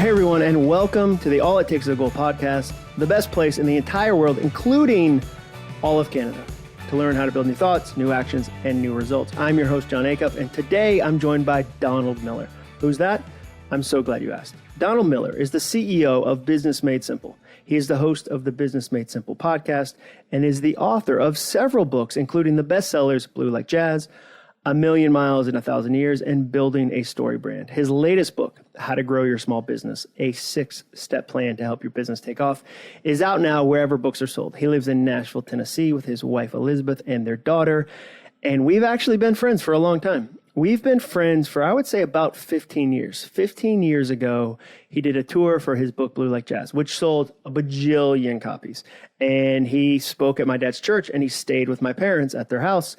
Hey everyone, and welcome to the All It Takes is a Goal podcast, the best place in the entire world, including all of Canada, to learn how to build new thoughts, new actions, and new results. I'm your host, John Acuff, and today I'm joined by Donald Miller. Who's that? I'm so glad you asked. Donald Miller is the CEO of Business Made Simple. He is the host of the Business Made Simple podcast and is the author of several books, including the bestsellers Blue Like Jazz, A Million Miles in 1,000 Years, and Building a Story Brand. His latest book, How to Grow Your Small Business, a 6-step plan to help your business take off, is out now wherever books are sold. He lives in Nashville, Tennessee with his wife, Elizabeth, and their daughter. And we've actually been friends for a long time. We've been friends for, I would say, about 15 years. 15 years ago, he did a tour for his book, Blue Like Jazz, which sold a bajillion copies. And he spoke at my dad's church, and he stayed with my parents at their house.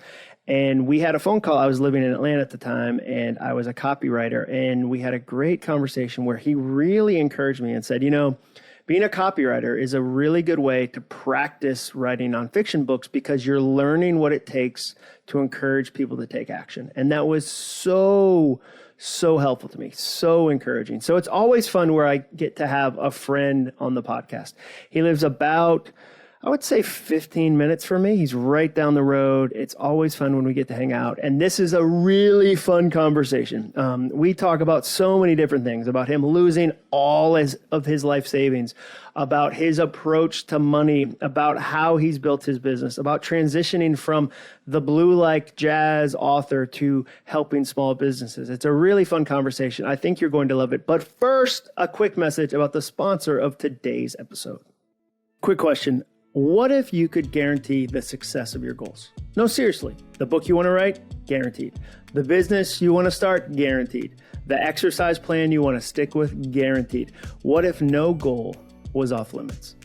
And we had a phone call. I was living in Atlanta at the time, and I was a copywriter. And we had a great conversation where he really encouraged me and said, you know, being a copywriter is a really good way to practice writing nonfiction books because you're learning what it takes to encourage people to take action. And that was so helpful to me, so encouraging. So it's always fun where I get to have a friend on the podcast. He lives about, I would say 15 minutes from me. He's right down the road. It's always fun when we get to hang out. And this is a really fun conversation. We talk about so many different things, about him losing all of his life savings, about his approach to money, about how he's built his business, about transitioning from the Blue Like Jazz author to helping small businesses. It's a really fun conversation. I think you're going to love it. But first, a quick message about the sponsor of today's episode. Quick question. What if you could guarantee the success of your goals? No, seriously. The book you want to write? Guaranteed. The business you want to start? Guaranteed. The exercise plan you want to stick with? Guaranteed. What if no goal was off limits?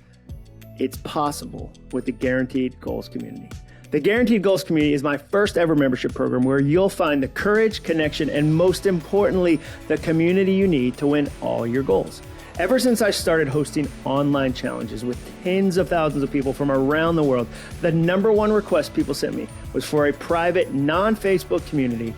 It's possible with the Guaranteed Goals community. The Guaranteed Goals community is my first ever membership program where you'll find the courage, connection, and most importantly, the community you need to win all your goals. Ever since I started hosting online challenges with tens of thousands of people from around the world, the number one request people sent me was for a private, non-Facebook community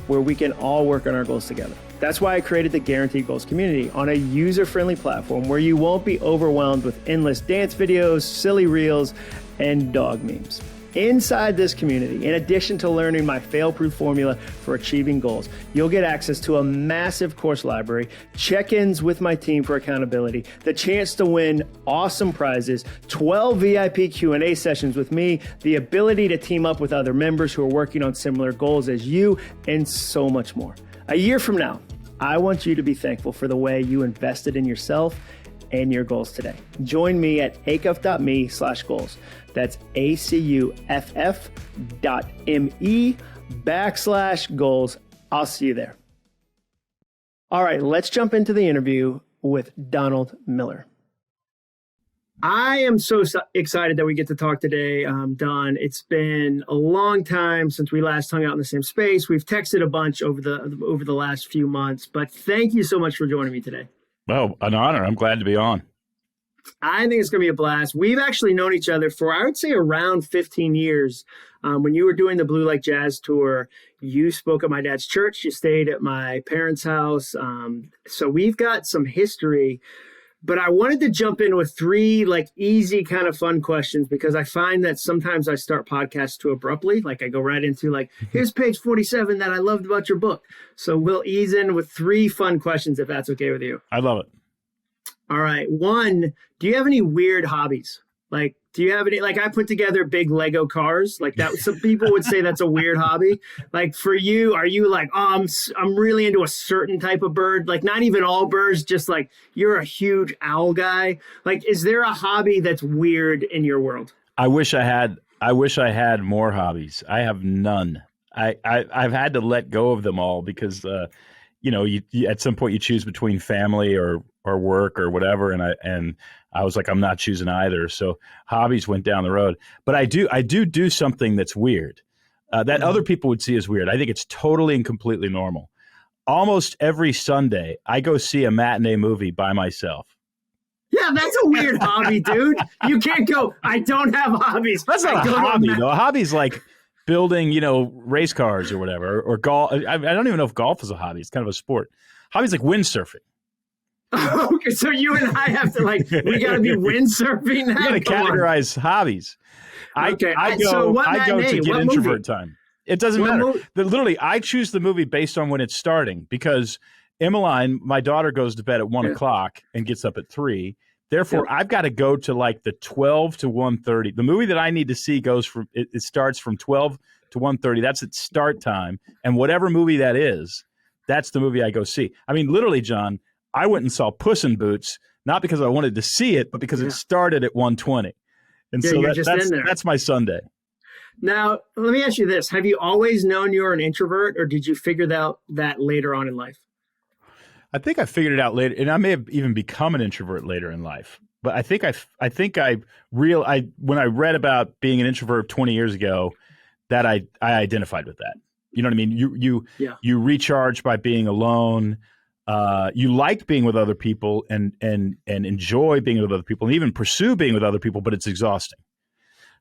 where we can all work on our goals together. That's why I created the Guaranteed Goals community on a user-friendly platform where you won't be overwhelmed with endless dance videos, silly reels, and dog memes. Inside this community, in addition to learning my fail-proof formula for achieving goals, you'll get access to a massive course library, check-ins with my team for accountability, the chance to win awesome prizes, 12 VIP Q&A sessions with me, the ability to team up with other members who are working on similar goals as you, and so much more. A year from now, I want you to be thankful for the way you invested in yourself and your goals today. Join me at acuff.me/goals. That's ACUFF.me/goals. I'll see you there. All right, let's jump into the interview with Donald Miller. I am so excited that we get to talk today, Don. It's been a long time since we last hung out in the same space. We've texted a bunch over the last few months, but thank you so much for joining me today. Well, an honor. I'm glad to be on. I think it's going to be a blast. We've actually known each other for, I would say, around 15 years. When you were doing the Blue Like Jazz tour, you spoke at my dad's church. You stayed at my parents' house. So we've got some history. But I wanted to jump in with 3 easy kind of fun questions because I find that sometimes I start podcasts too abruptly. Like I go right into here's page 47 that I loved about your book. So we'll ease in with 3 fun questions if that's okay with you. I love it. All right. 1, do you have any weird hobbies? Do you have any, I put together big Lego cars like that. Some people would say that's a weird hobby. For you, are you I'm really into a certain type of bird? Not even all birds, just you're a huge owl guy. Is there a hobby that's weird in your world? I wish I had more hobbies. I have none. I've had to let go of them all because, you at some point you choose between family or work or whatever. And I was like, I'm not choosing either. So hobbies went down the road, but I do something that's weird, that other people would see as weird. I think it's totally and completely normal. Almost every Sunday I go see a matinee movie by myself. Yeah, that's a weird hobby, dude. You can't go, I don't have hobbies. That's not a hobby though. A hobby's like building, race cars or whatever, or golf. I don't even know if golf is a hobby. It's kind of a sport. Hobbies like windsurfing. Okay, so you and I have to we got to be windsurfing now. We got to categorize hobbies. Okay, I so what go matinee? to get What introvert movie? time. It doesn't What matter. movie? Literally, I choose the movie based on when it's starting because Emmeline, my daughter, goes to bed at 1 o'clock and gets up at 3. Therefore, I've got to go to like the 12 to 1:30. The movie that I need to see goes from it starts from 12 to 1:30. That's its start time, and whatever movie that is, that's the movie I go see. I mean, literally, John, I went and saw Puss in Boots not because I wanted to see it, but because it started at 1:20, and so that's my Sunday. Now, let me ask you this: have you always known you were an introvert, or did you figure that later on in life? I think I figured it out later, and I may have even become an introvert later in life. But I think when I read about being an introvert 20 years ago, that I identified with that. You know what I mean? You recharge by being alone. You like being with other people and enjoy being with other people and even pursue being with other people, but it's exhausting.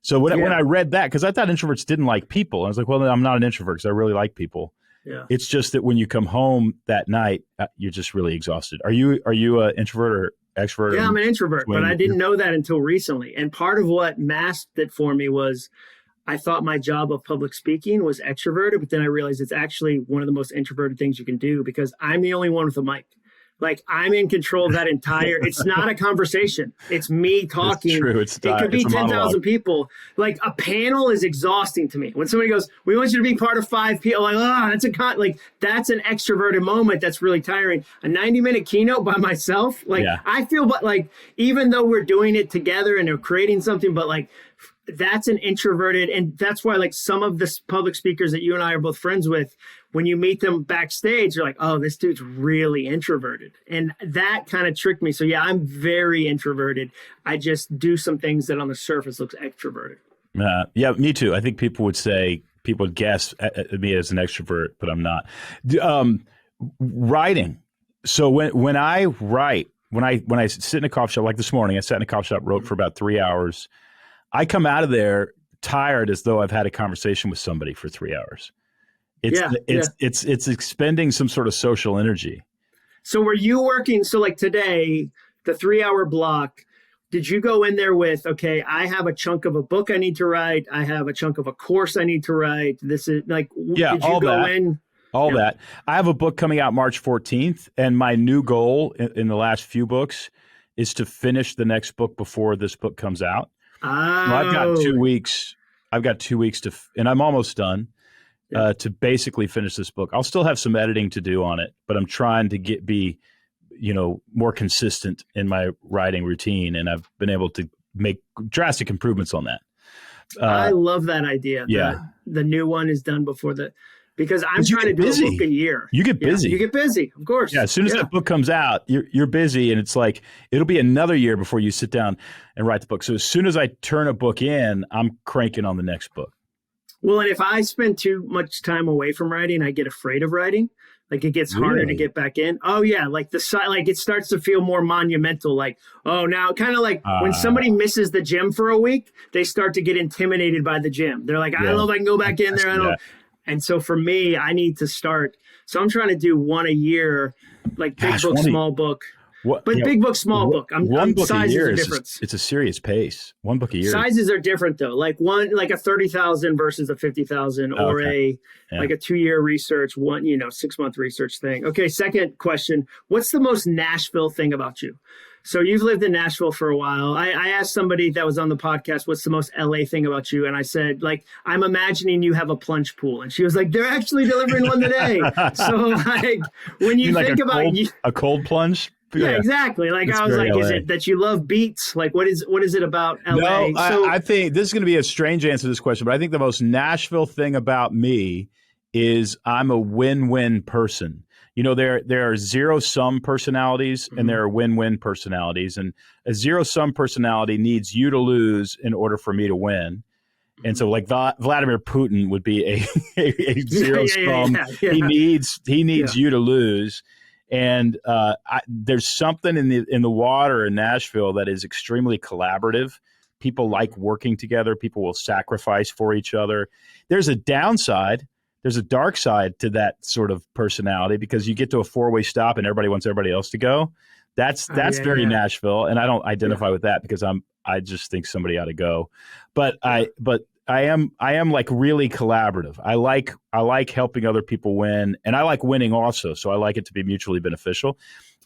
So when I read that, because I thought introverts didn't like people, I was like, well, I'm not an introvert because I really like people. Yeah. It's just that when you come home that night, you're just really exhausted. Are you an introvert or extrovert? Yeah, I'm an introvert, but I didn't know that until recently. And part of what masked it for me was I thought my job of public speaking was extroverted, but then I realized it's actually one of the most introverted things you can do because I'm the only one with a mic. Like I'm in control of that entire, it's not a conversation. It's me talking. It's true. It could be 10,000 people. Like a panel is exhausting to me. When somebody goes, we want you to be part of 5 people. Like, that's an extroverted moment. That's really tiring. A 90-minute keynote by myself. I feel, but even though we're doing it together and they're creating something, but that's an introverted, and that's why some of the public speakers that you and I are both friends with, when you meet them backstage, you're like, oh, this dude's really introverted. And that kind of tricked me. So yeah, I'm very introverted. I just do some things that on the surface looks extroverted. Yeah, me too. I think people would guess at me as an extrovert, but I'm not. Writing. So when I write, when I sit in a coffee shop, like this morning, I sat in a coffee shop, wrote for about 3 hours. I come out of there tired as though I've had a conversation with somebody for 3 hours. It's expending some sort of social energy. So were you working? So today, the 3-hour block, did you go in there with, okay, I have a chunk of a book I need to write. I have a chunk of a course I need to write. This is did you go in? All that. I have a book coming out March 14th. And my new goal in the last few books is to finish the next book before this book comes out. Oh. I've got 2 weeks. And I'm almost done. To basically finish this book. I'll still have some editing to do on it, but I'm trying to be more consistent in my writing routine, and I've been able to make drastic improvements on that. I love that idea. Yeah. The new one is done before because I'm trying to do a book a year. You get busy. You get busy, of course. Yeah, as soon as that book comes out, you're busy, and it's it'll be another year before you sit down and write the book. So as soon as I turn a book in, I'm cranking on the next book. Well, and if I spend too much time away from writing, I get afraid of writing. It gets harder to get back in. Oh yeah, it starts to feel more monumental. Now kind of when somebody misses the gym for a week, they start to get intimidated by the gym. They're like, I don't know if I can go back in there. I don't. And so for me, I need to start. So I'm trying to do one a year, big book, small book. Big book, small book. One book a year is different. It's a serious pace. One book a year. Sizes are different though. A 30,000 versus a 50,000, or a 2-year research, 6-month research thing. Okay. Second question: what's the most Nashville thing about you? So you've lived in Nashville for a while. I asked somebody that was on the podcast, what's the most LA thing about you? And I said, I'm imagining you have a plunge pool. And she was like, they're actually delivering one today. So when you think about a cold plunge. Yeah, exactly. I was like, LA. Is it that you love beats? What is it about LA? No, I think this is going to be a strange answer to this question, but I think the most Nashville thing about me is I'm a win-win person. There are zero-sum personalities and there are win-win personalities, and a zero-sum personality needs you to lose in order for me to win. And so Vladimir Putin would be a zero-sum. Yeah. He needs you to lose. And there's something in the water in Nashville that is extremely collaborative. People like working together. People will sacrifice for each other. There's a downside. There's a dark side to that sort of personality because you get to a 4-way stop and everybody wants everybody else to go. That's very Nashville, and I don't identify with that because I just think somebody ought to go. But I am like really collaborative. I like helping other people win, and I like winning also. So I like it to be mutually beneficial.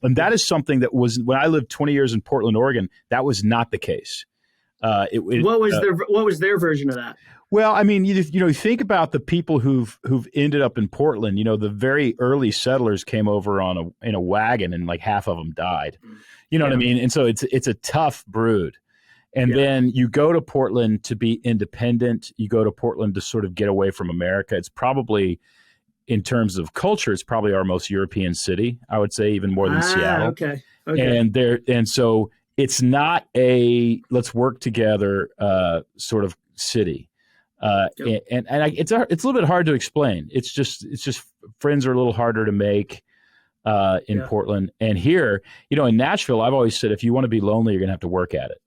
And that is something that was, when I lived 20 years in Portland, Oregon, that was not the case. What was their version of that? Well, I mean, you think about the people who've ended up in Portland. The very early settlers came over in a wagon, and like half of them died. You know what I mean? And so it's a tough brood. And then you go to Portland to be independent. You go to Portland to sort of get away from America. It's probably, in terms of culture, it's probably our most European city, I would say, even more than Seattle. Okay. And so it's not a let's work together sort of city. It's a little bit hard to explain. It's just friends are a little harder to make in Portland. And here, in Nashville, I've always said, if you want to be lonely, you're going to have to work at it.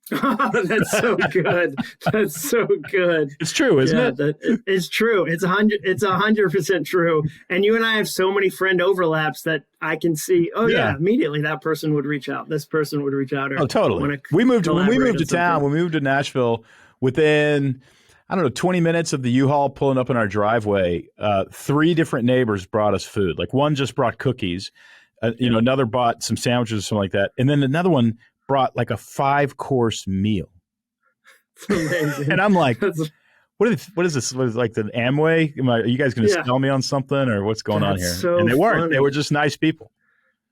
That's so good. That's so good. It's true, isn't it? It's true. It's 100% true. And you and I have so many friend overlaps that I can see. Oh yeah, immediately that person would reach out. This person would reach out. Totally. When we moved to Nashville, within 20 minutes of the U-Haul pulling up in our driveway, 3 different neighbors brought us food. Like one just brought cookies, another bought some sandwiches or something like that, and then another one brought like a 5-course meal. Amazing. And I'm like, what is this? What is like the Amway? Are you guys going to sell me on something, or what's going on here? So and they weren't. funny. They were just nice people.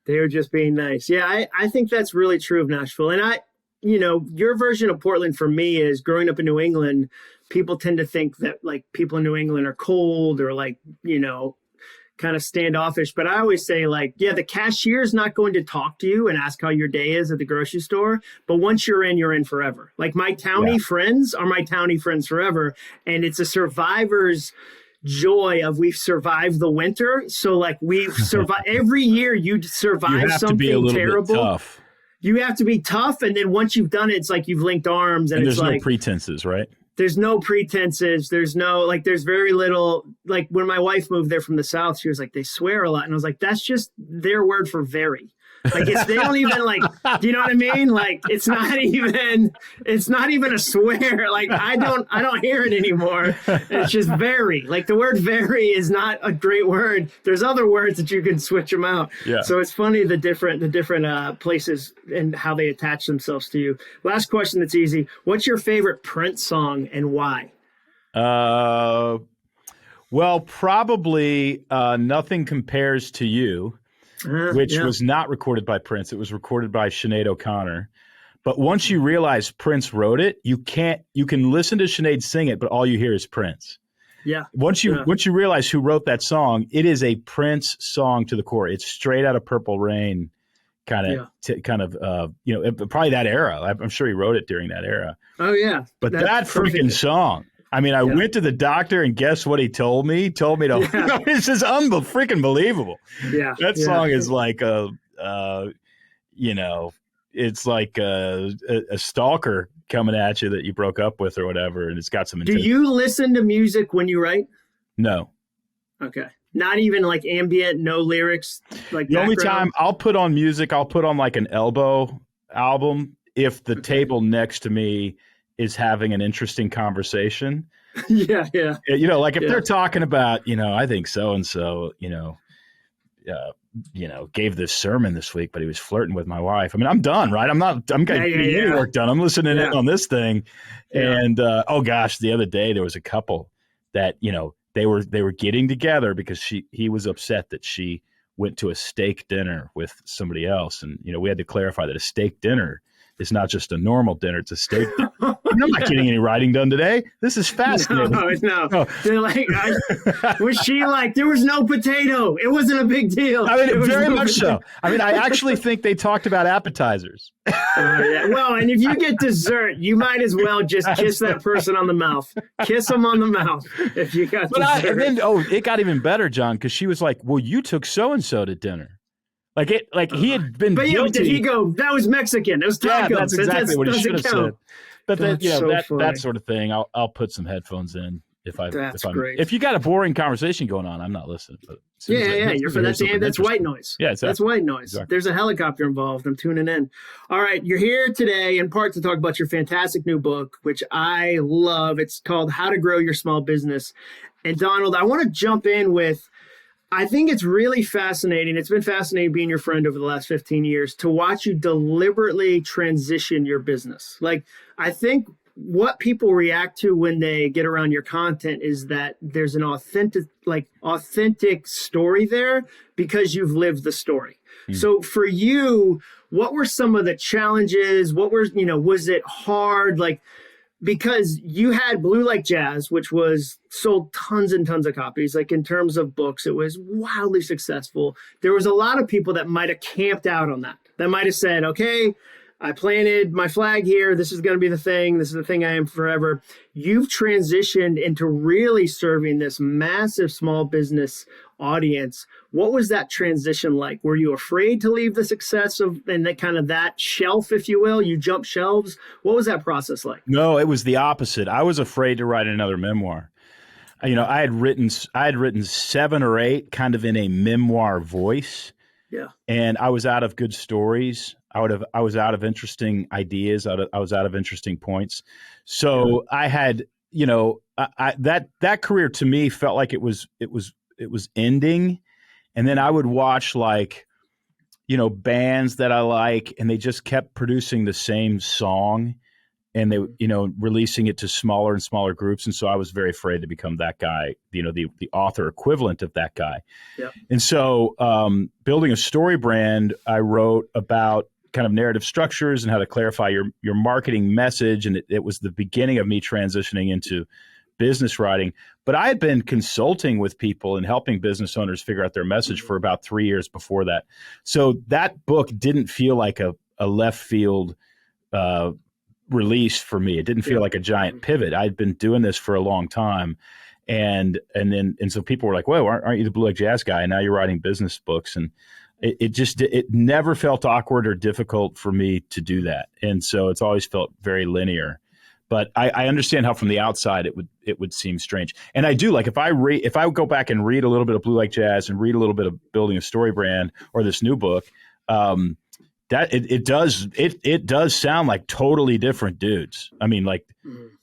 They were just being nice. Yeah, I think that's really true of Nashville. And your version of Portland for me is, growing up in New England, people tend to think that like people in New England are cold or like, kind of standoffish. But I always say, like, the cashier's not going to talk to you and ask how your day is at the grocery store. But once you're in forever. Like my townie friends are my townie friends forever. And it's a survivor's joy of we've survived the winter. So like we've survived every year. You survive something terrible. Tough. You have to be tough. And then once you've done it, it's like you've linked arms. And it's there's like, no pretenses, right? There's no pretenses. There's no, like, there's very little, like when my wife moved there from the South, she was like, they swear a lot. And I was like, that's just their word for very. Like they don't even like, do you know what I mean? Like, it's not even a swear. Like I don't hear it anymore. It's just very, like the word very is not a great word. There's other words that you can switch them out. Yeah. So it's funny, the different places and how they attach themselves to you. Last question. That's easy. What's your favorite Prince song and why? Well, probably Nothing Compares to You. Which was not recorded by Prince. It was recorded by Sinead O'Connor. But once you realize Prince wrote it, you can listen to Sinead sing it, but all you hear is Prince. Yeah. Once you realize who wrote that song, it is a Prince song to the core. It's straight out of Purple Rain, probably that era. I'm sure he wrote it during that era. Oh yeah. But that freaking song. I mean, I went to the doctor, and guess what he told me? He told me to. It's just freaking believable. Yeah, that song is like it's like a stalker coming at you that you broke up with or whatever, and it's got some. Do you listen to music when you write? No. Okay. Not even like ambient, no lyrics. Like the only time I'll put on music, I'll put on like an elbow album if the table next to me is having an interesting conversation. Yeah. Like if they're talking about, I think so-and-so, gave this sermon this week, but he was flirting with my wife. I mean, I'm done, right? I'm getting any work done. I'm listening in on this thing. Yeah. And, the other day there was a couple that, they were getting together because he was upset that she went to a steak dinner with somebody else. And, we had to clarify that a steak dinner is not just a normal dinner; it's a steak dinner. I'm not getting any writing done today. This is fascinating. No. They're like, was she like? There was no potato. It wasn't a big deal. I mean, very much so. I mean, I actually think they talked about appetizers. Well, and if you get dessert, you might as well just kiss that person on the mouth. Kiss them on the mouth if you got dessert. It got even better, John, because she was like, "Well, you took so and so to dinner." He had been guilty. But did he go, that was Mexican. It was tacos. That's exactly what he should have said. But that sort of thing, I'll put some headphones in That's great. If you got a boring conversation going on, I'm not listening. But that's white noise. Yeah, exactly. That's white noise. Exactly. There's a helicopter involved. I'm tuning in. All right, you're here today in part to talk about your fantastic new book, which I love. It's called How to Grow Your Small Business. And Donald, I want to jump in with, I think it's really fascinating. It's been fascinating being your friend over the last 15 years to watch you deliberately transition your business. Like, I think what people react to when they get around your content is that there's an authentic story there because you've lived the story. So for you, what were some of the challenges? What were, was it hard? Like, because you had Blue Like Jazz, which was sold tons and tons of copies. Like, in terms of books, it was wildly successful. There was a lot of people that might have camped out on that might have said, okay, I planted my flag here. This is going to be the thing. This is the thing I am forever. You've transitioned into really serving this massive small business audience. What was that transition like? Were you afraid to leave the success of and that shelf, if you will? You jumped shelves. What was that process like? No, it was the opposite. I was afraid to write another memoir. I had written 7 or 8 kind of in a memoir voice. Yeah. And I was out of good stories. I was out of interesting ideas. I was out of interesting points. So I had, that career to me felt like it was ending. And then I would watch bands that I like, and they just kept producing the same song, and they, releasing it to smaller and smaller groups. And so I was very afraid to become that guy, the author equivalent of that guy. Yep. And so building a story brand, I wrote about kind of narrative structures and how to clarify your marketing message. And it was the beginning of me transitioning into business writing. But I had been consulting with people and helping business owners figure out their message for about 3 years before that. So that book didn't feel like a left field release for me. It didn't feel like a giant pivot. I'd been doing this for a long time. And so people were like, "Whoa, aren't you the Blue Like Jazz guy? And now you're writing business books." And it never felt awkward or difficult for me to do that. And so it's always felt very linear. But I understand how from the outside it would seem strange. And I do, like, if I go back and read a little bit of Blue Like Jazz and read a little bit of Building a Story Brand or this new book, that it does sound like totally different dudes. I mean, like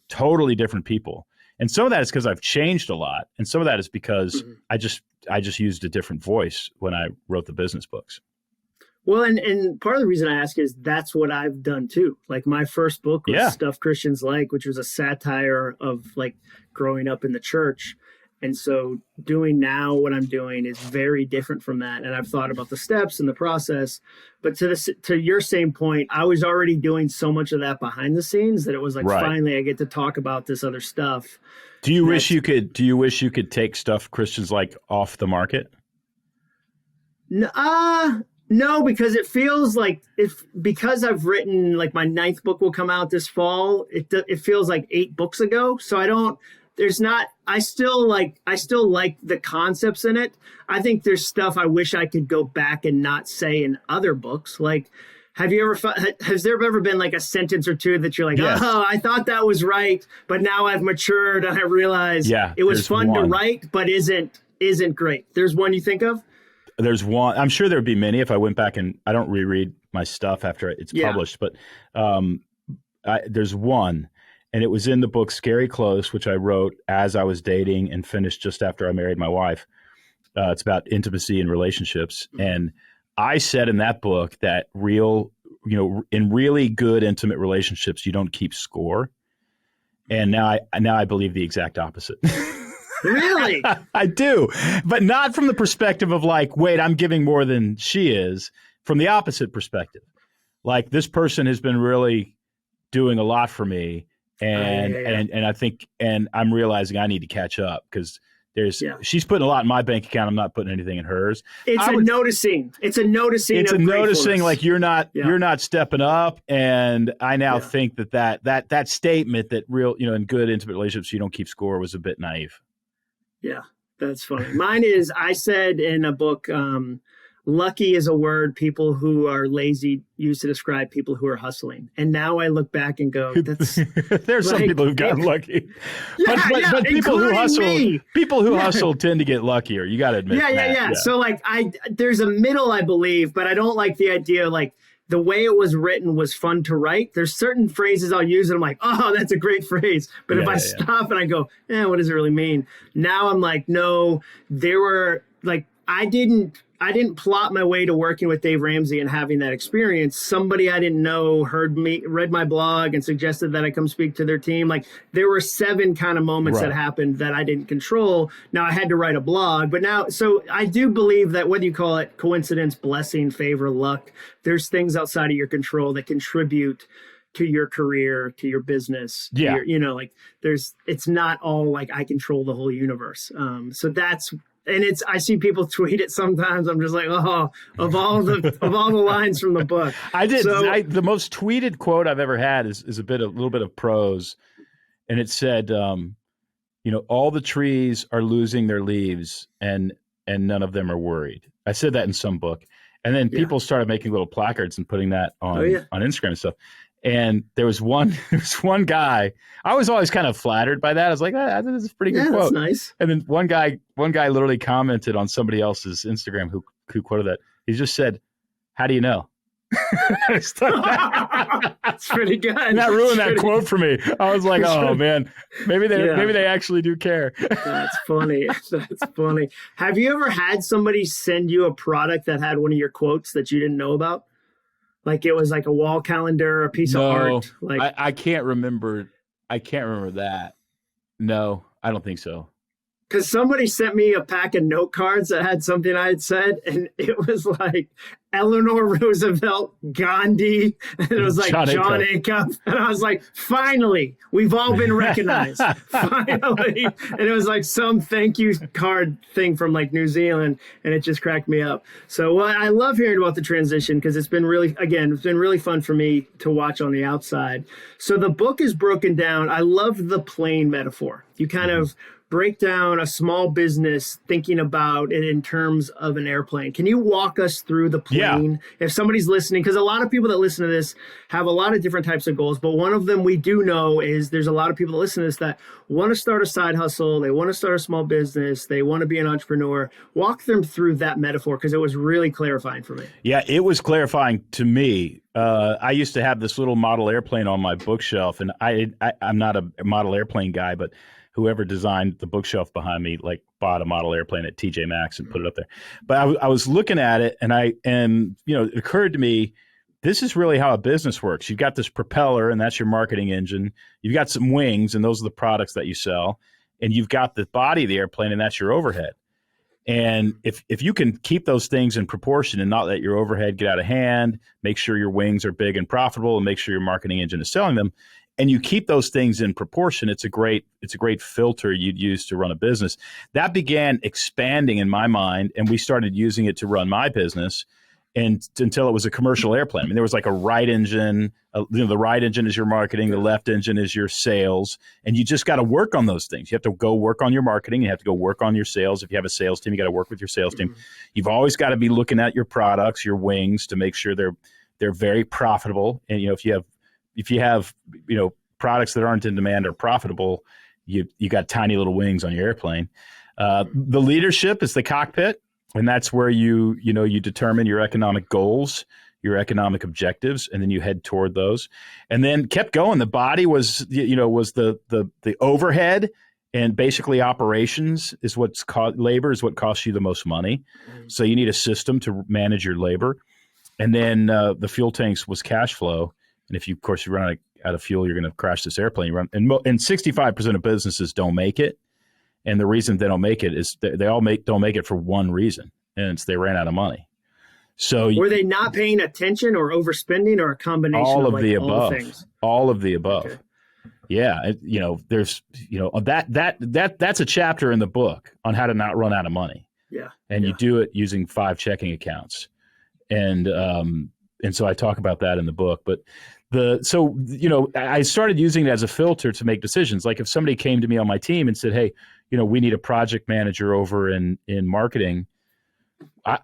totally different people. And some of that is because I've changed a lot, and some of that is because I just used a different voice when I wrote the business books. Well, and part of the reason I ask is that's what I've done too. Like, my first book was Stuff Christians Like, which was a satire of like growing up in the church. And so doing now what I'm doing is very different from that. And I've thought about the steps and the process. But to your same point, I was already doing so much of that behind the scenes that it was like, finally, I get to talk about this other stuff. Do you wish you could take Stuff Christians Like off the market? No, because it feels like because I've written, like, my 9th book will come out this fall. It feels like 8 books ago. So I still like the concepts in it. I think there's stuff I wish I could go back and not say in other books. Like, has there ever been like a sentence or two that you're like, oh, I thought that was right, but now I've matured and I realize it was fun to write, but isn't great. There's one you think of? There's one. I'm sure there'd be many if I went back, and I don't reread my stuff after it's published, but there's one. And it was in the book Scary Close, which I wrote as I was dating and finished just after I married my wife. It's about intimacy and relationships. And I said in that book that in really good intimate relationships, you don't keep score. And now I believe the exact opposite. Really? I do. But not from the perspective of like, wait, I'm giving more than she is. From the opposite perspective. Like, this person has been really doing a lot for me. And I think, and I'm realizing I need to catch up because she's putting a lot in my bank account. I'm not putting anything in hers. It's a noticing like you're not stepping up. And I now think that statement that in good intimate relationships, you don't keep score was a bit naive. Yeah, that's funny. Mine is, I said in a book, lucky is a word people who are lazy use to describe people who are hustling. And now I look back and go, that's there's some people who've gotten lucky. But people who hustle tend to get luckier. You got to admit. Yeah. So like there's a middle, I believe, but I don't like the idea like the way it was written was fun to write. There's certain phrases I'll use and I'm like, oh, that's a great phrase. But if I stop and I go, what does it really mean? Now I'm like, no, there were like, I didn't plot my way to working with Dave Ramsey and having that experience. Somebody I didn't know read my blog and suggested that I come speak to their team. Like there were 7 kind of moments that happened that I didn't control. Now I had to write a blog, but now, so I do believe that whether you call it coincidence, blessing, favor, luck, there's things outside of your control that contribute to your career, to your business. Yeah. It's not all like I control the whole universe. So that's, and I see people tweet it sometimes. I'm just like, oh, of all the lines from the book. The most tweeted quote I've ever had is a little bit of prose. And it said, all the trees are losing their leaves and none of them are worried. I said that in some book. And then people started making little placards and putting that on Instagram and stuff. And there was one guy. I was always kind of flattered by that. I was like, I think this is a pretty good quote. That's nice. And then one guy literally commented on somebody else's Instagram who quoted that. He just said, "How do you know?" That's pretty good. And that ruined that quote for me. I was like, oh man, maybe they actually do care. That's funny. That's funny. Have you ever had somebody send you a product that had one of your quotes that you didn't know about? Like it was like a wall calendar, a piece of art. Like I can't remember. I can't remember that. No, I don't think so. Because somebody sent me a pack of note cards that had something I had said, and it was like Eleanor Roosevelt, Gandhi, and it was like John Acuff. And I was like, finally, we've all been recognized. Finally. And it was like some thank you card thing from like New Zealand, and it just cracked me up. So I love hearing about the transition because it's been really fun for me to watch on the outside. So the book is broken down. I love the plane metaphor. You kind of break down a small business thinking about it in terms of an airplane. Can you walk us through the plane? Yeah. If somebody's listening, because a lot of people that listen to this have a lot of different types of goals, but one of them we do know is there's a lot of people that listen to this that want to start a side hustle, they want to start a small business, they want to be an entrepreneur. Walk them through that metaphor because it was really clarifying for me. Yeah, it was clarifying to me. I used to have this little model airplane on my bookshelf, and I'm not a model airplane guy, but whoever designed the bookshelf behind me, like bought a model airplane at TJ Maxx and put it up there. But I was looking at it and it occurred to me, this is really how a business works. You've got this propeller and that's your marketing engine. You've got some wings and those are the products that you sell. And you've got the body of the airplane and that's your overhead. And if you can keep those things in proportion and not let your overhead get out of hand, make sure your wings are big and profitable and make sure your marketing engine is selling them, and you keep those things in proportion, it's a great filter you'd use to run a business. That began expanding in my mind, and we started using it to run my business until it was a commercial airplane. I mean, there was like a right engine. The right engine is your marketing. The left engine is your sales. And you just got to work on those things. You have to go work on your marketing. You have to go work on your sales. If you have a sales team, you got to work with your sales team. You've always got to be looking at your products, your wings, to make sure they're very profitable. And if you have products that aren't in demand or profitable, you got tiny little wings on your airplane. The leadership is the cockpit, and that's where you determine your economic goals, your economic objectives, and then you head toward those. And then kept going. The body was the overhead, and basically operations is labor is what costs you the most money. So you need a system to manage your labor. And then the fuel tanks was cash flow. And if you run out of fuel, you're going to crash this airplane. And 65% of businesses don't make it. And the reason they don't make it is they all don't make it for one reason, and it's they ran out of money. So were they not paying attention or overspending or a combination of the above? All things? All of the above. Okay. Yeah, there's that's a chapter in the book on how to not run out of money. Yeah, and you do it using 5 checking accounts, and so I talk about that in the book. But I started using it as a filter to make decisions. Like if somebody came to me on my team and said, "Hey, we need a project manager over in marketing,"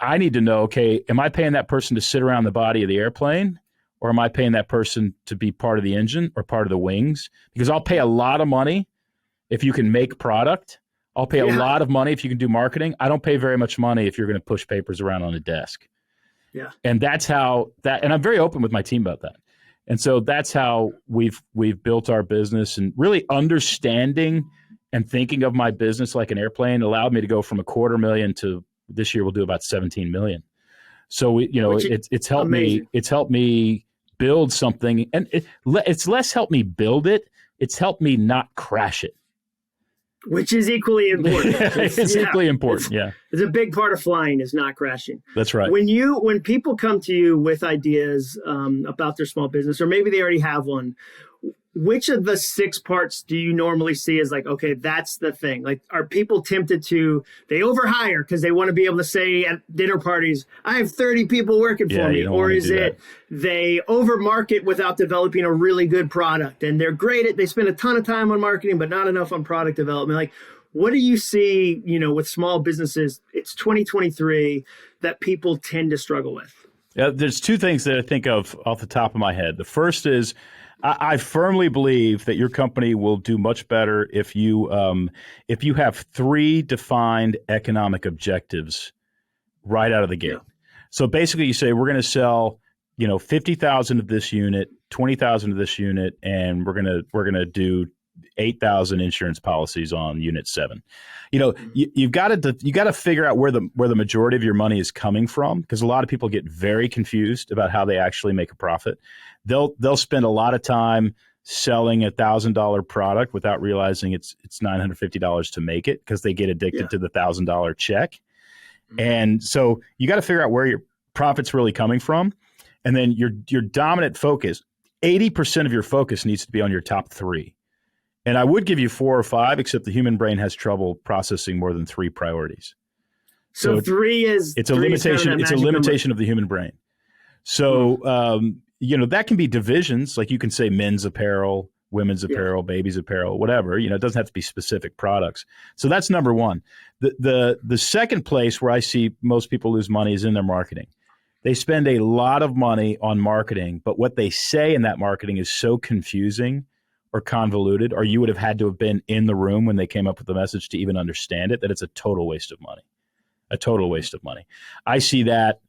I need to know, okay, am I paying that person to sit around the body of the airplane, or am I paying that person to be part of the engine or part of the wings? Because I'll pay a lot of money if you can make product. I'll pay a lot of money if you can do marketing. I don't pay very much money if you're going to push papers around on a desk. Yeah. And that's how and I'm very open with my team about that. And so that's how we've built our business, and really understanding and thinking of my business like an airplane allowed me to go from $250,000 to this year we'll do about 17 million. So it's helped amazing. me. It's helped me build something, and it's less helped me build it. It's helped me not crash it, which is equally important. It's equally important. It's a big part of flying is not crashing. That's right. When people come to you with ideas about their small business, or maybe they already have one, which of the 6 parts do you normally see as like, okay, that's the thing? Like, are people tempted to, they overhire because they want to be able to say at dinner parties, I have 30 people working for me? Or is it they overmarket without developing a really good product, and they're great at, they spend a ton of time on marketing, but not enough on product development? Like, what do you see, with small businesses, it's 2023, that people tend to struggle with? Yeah, there's 2 things that I think of off the top of my head. The first is, I firmly believe that your company will do much better if you have 3 defined economic objectives right out of the gate. Yeah. So basically, you say we're going to sell, 50,000 of this unit, 20,000 of this unit, and we're gonna do 8,000 insurance policies on unit 7. You've got to figure out where the majority of your money is coming from, because a lot of people get very confused about how they actually make a profit. They'll spend a lot of time selling $1,000 product without realizing it's $950 to make it, because they get addicted to the $1,000 check. Mm-hmm. And so you got to figure out where your profit's really coming from, and then your dominant focus. 80% of your focus needs to be on your top 3. And I would give you 4 or 5, except the human brain has trouble processing more than 3 priorities. So 3 is it's a limitation. It's a limitation of the human brain. So that can be divisions. Like you can say men's apparel, women's apparel, babies apparel, whatever. It doesn't have to be specific products. So that's number 1. The second place where I see most people lose money is in their marketing. They spend a lot of money on marketing, but what they say in that marketing is so confusing or convoluted, or you would have had to have been in the room when they came up with the message to even understand it, that it's a total waste of money. A total waste of money. I see that,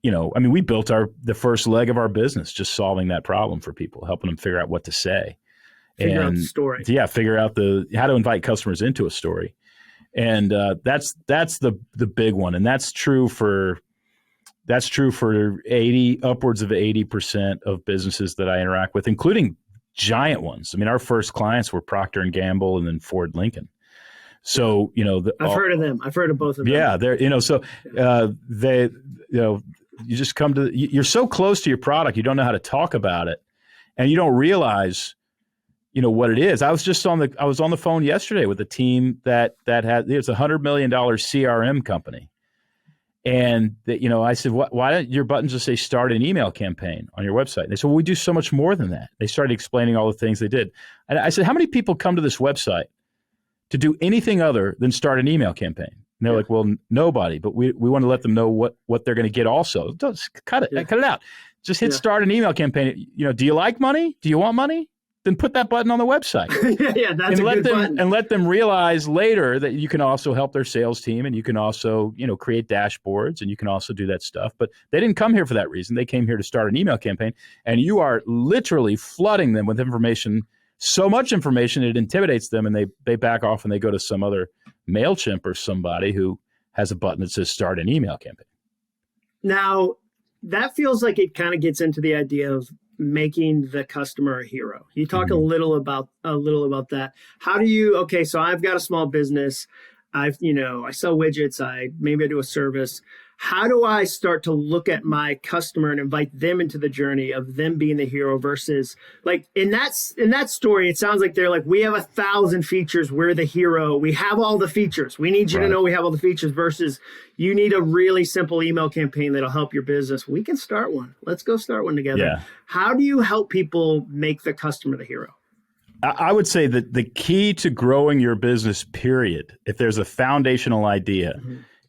we built the first leg of our business just solving that problem for people, helping them figure out what to say. Figure out the story. Yeah, figure out how to invite customers into a story. And that's the big one. And that's true for upwards of 80% of businesses that I interact with, including giant ones. Our first clients were Procter & Gamble and then Ford Lincoln. So, I've heard of them. I've heard of both of them. Yeah. You just come to, you're so close to your product, you don't know how to talk about it, and you don't realize, what it is. I was on the phone yesterday with a team that had, it's $100 million CRM company. And I said, why don't your buttons just say start an email campaign on your website? And they said, well, we do so much more than that. They started explaining all the things they did. And I said, how many people come to this website to do anything other than start an email campaign? And they're like, well, nobody, but we want to let them know what they're going to get also. Just cut it out. Just hit start an email campaign. Do you like money? Do you want money? Then put that button on the website. That's a good button. And let them realize later that you can also help their sales team, and you can also, create dashboards, and you can also do that stuff. But they didn't come here for that reason. They came here to start an email campaign, and you are literally flooding them with information, so much information it intimidates them, and they back off and they go to some other MailChimp or somebody who has a button that says start an email campaign. Now, that feels like it kind of gets into the idea of making the customer a hero. You talk a little about that. How do you, so I've got a small business. I sell widgets. Maybe I do a service. How do I start to look at my customer and invite them into the journey of them being the hero versus, like, in that story, it sounds like they're like, we have 1,000 features. We're the hero. We have all the features. We need you to know we have all the features, versus you need a really simple email campaign that'll help your business. We can start one. Let's go start one together. Yeah. How do you help people make the customer the hero? I would say that the key to growing your business, period, if there's a foundational idea,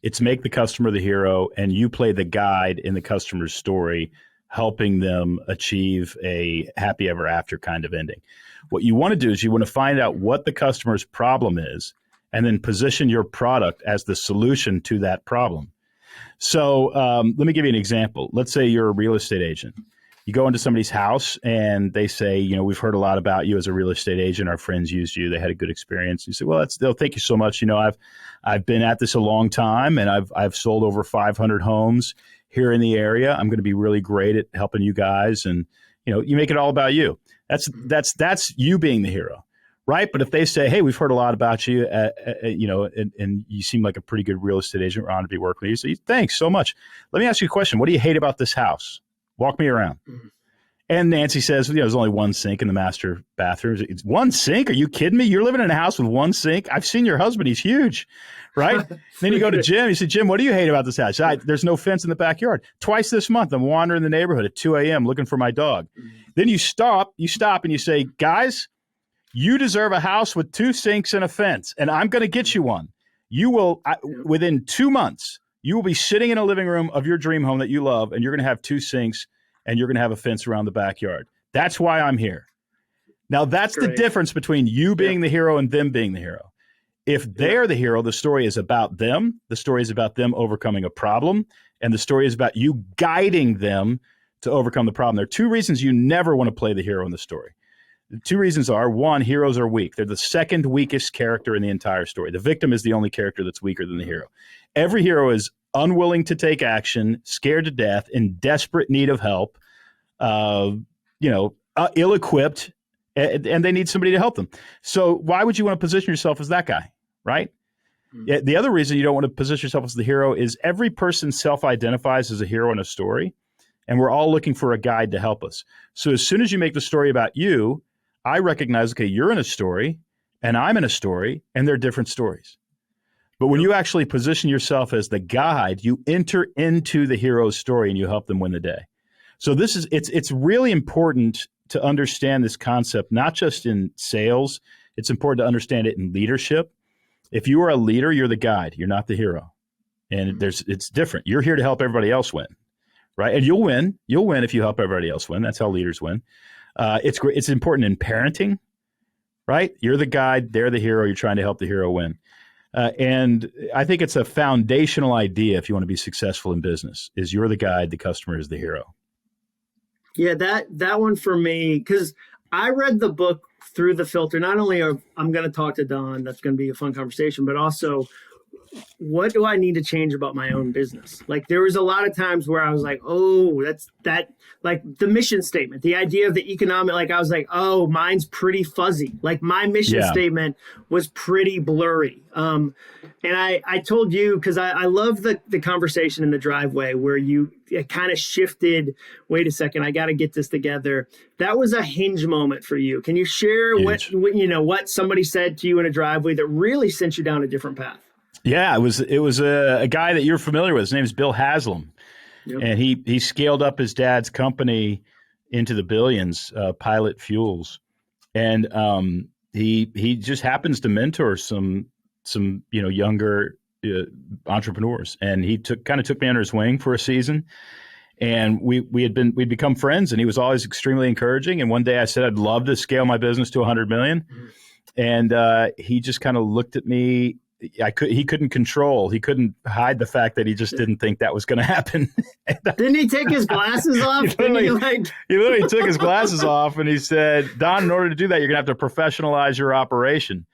It's make the customer the hero, and you play the guide in the customer's story, helping them achieve a happy ever after kind of ending. What you want to do is you want to find out what the customer's problem is, and then position your product as the solution to that problem. So let me give you an example. Let's say you're a real estate agent. You go into somebody's house and they say, we've heard a lot about you as a real estate agent. Our friends used you. They had a good experience. You say, well, thank you so much. I've been at this a long time, and I've sold over 500 homes here in the area. I'm going to be really great at helping you guys. And, you make it all about you. That's you being the hero. Right. But if they say, hey, we've heard a lot about you, and you seem like a pretty good real estate agent, we're honored to be working with you. So thanks so much. Let me ask you a question. What do you hate about this house? Walk me around. Mm-hmm. And Nancy says, there's only one sink in the master bathroom. It's one sink? Are you kidding me? You're living in a house with one sink? I've seen your husband. He's huge. Right? Then you go to Jim. You say, Jim, what do you hate about this house? There's no fence in the backyard. Twice this month, I'm wandering the neighborhood at 2 a.m. looking for my dog. Mm-hmm. Then you stop and you say, guys, you deserve a house with 2 sinks and a fence, and I'm going to get you one. You will, within 2 months, you will be sitting in a living room of your dream home that you love, and you're going to have 2 sinks, and you're going to have a fence around the backyard. That's why I'm here. Now, that's the difference between you being the hero and them being the hero. If they're the hero, the story is about them. The story is about them overcoming a problem, and the story is about you guiding them to overcome the problem. There are 2 reasons you never want to play the hero in the story. The 2 reasons are, 1, heroes are weak. They're the second weakest character in the entire story. The victim is the only character that's weaker than the hero. Every hero is unwilling to take action, scared to death, in desperate need of help, ill-equipped, and they need somebody to help them. So why would you want to position yourself as that guy, right? Mm-hmm. The other reason you don't want to position yourself as the hero is every person self-identifies as a hero in a story, and we're all looking for a guide to help us. So as soon as you make the story about you, I recognize, okay, you're in a story and I'm in a story, and they're different stories. But when you actually position yourself as the guide, you enter into the hero's story and you help them win the day. So it's really important to understand this concept, not just in sales. It's important to understand it in leadership. If you are a leader, you're the guide. You're not the hero. And it's different. You're here to help everybody else win. Right. And you'll win. You'll win if you help everybody else win. That's how leaders win. It's great. It's important in parenting. Right. You're the guide. They're the hero. You're trying to help the hero win. And I think it's a foundational idea if you want to be successful in business, is you're the guide. The customer is the hero. Yeah, that one for me, because I read the book through the filter. Not only I'm going to talk to Don, that's going to be a fun conversation, but also, what do I need to change about my own business? Like, there was a lot of times where I was like, oh, like the mission statement, the idea of the economic, like I was like, oh, mine's pretty fuzzy. Like my mission statement was pretty blurry. And I told you, because I love the conversation in the driveway where it kind of shifted. Wait a second, I got to get this together. That was a hinge moment for you. Can you share what somebody said to you in a driveway that really sent you down a different path? Yeah, it was a guy that you're familiar with. His name is Bill Haslam. Yep. And he scaled up his dad's company into the billions, Pilot Fuels. And he just happens to mentor some younger entrepreneurs. And he took me under his wing for a season. And we'd become friends, and he was always extremely encouraging. And one day I said, I'd love to scale my business to 100 million. And he just kind of looked at me. He couldn't hide the fact that he just didn't think that was going to happen. Didn't he take his glasses off? He literally took his glasses off, and he said, Don, in order to do that, you're going to have to professionalize your operation.